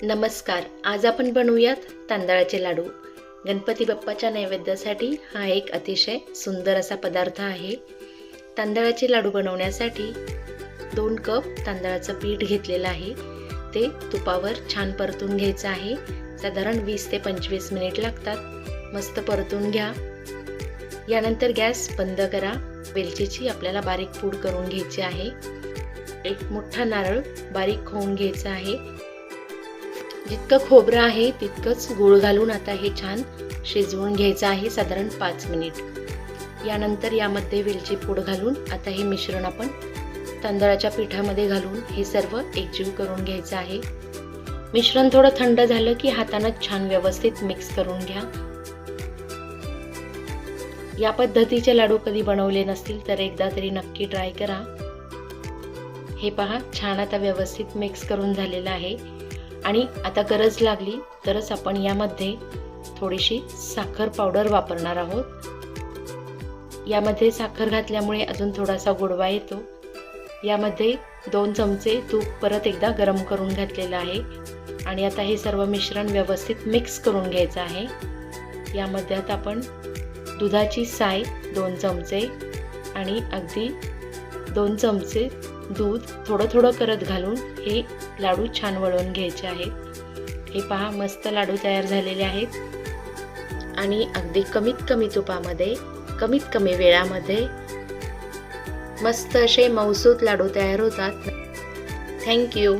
नमस्कार. आज आपण बनवूयात तांदळाचे लाडू. गणपती बाप्पाच्या नैवेद्यासाठी हा एक अतिशय सुंदर असा पदार्थ आहे. तांदळाचे लाडू बनवण्यासाठी 2 कप तांदळाचं पीठ घेतलेलं आहे. ते तुपावर छान परतून घ्यायचं आहे. साधारण 20 ते 25 मिनिट लागतात. मस्त परतून घ्या. यानंतर गॅस बंद करा. वेलचीची आपल्याला बारीक पूड करून घ्यायची आहे. एक मोठा नारळ बारीक खोवून घ्यायचा आहे. जितकं खोबरं आहे तितकंच गूळ घालून आता हे छान शिजवून घ्यायचं आहे साधारण 5 मिनिट. यानंतर यामध्ये वेलची पूड घालून आता हे मिश्रण आपण तांदळाच्या पिठामध्ये घालून हे सर्व एकजीव करून घ्यायचं आहे. मिश्रण थोडं थंड झालं की हातानं छान व्यवस्थित मिक्स करून घ्या. या पद्धतीचे लाडू कधी बनवले नसतील तर एकदा तरी नक्की ट्राय करा. हे पहा, छान आता व्यवस्थित मिक्स करून झालेलं आहे. आणि आता गरज लागली तरच आपण यामध्ये थोडीशी साखर पावडर वापरणार आहोत. यामध्ये साखर घातल्यामुळे अजून थोडासा गोडवा येतो. यामध्ये 2 चमचे तूप परत एकदा गरम करून घातलेलं आहे. आणि आता हे सर्व मिश्रण व्यवस्थित मिक्स करून घ्यायचं आहे. यामध्ये आता आपण दुधाची साय 2 चमचे आणि अगदी 2 चमचे दूध थोडं थोडं करत घालून हे लाडू छान वळवून घ्यायचे आहेत. हे पहा, मस्त लाडू तयार झालेले आहेत. आणि अगदी कमीत कमी तुपामध्ये कमीत कमी वेळामध्ये मस्त असे मऊसूत लाडू तयार होतात. थँक्यू.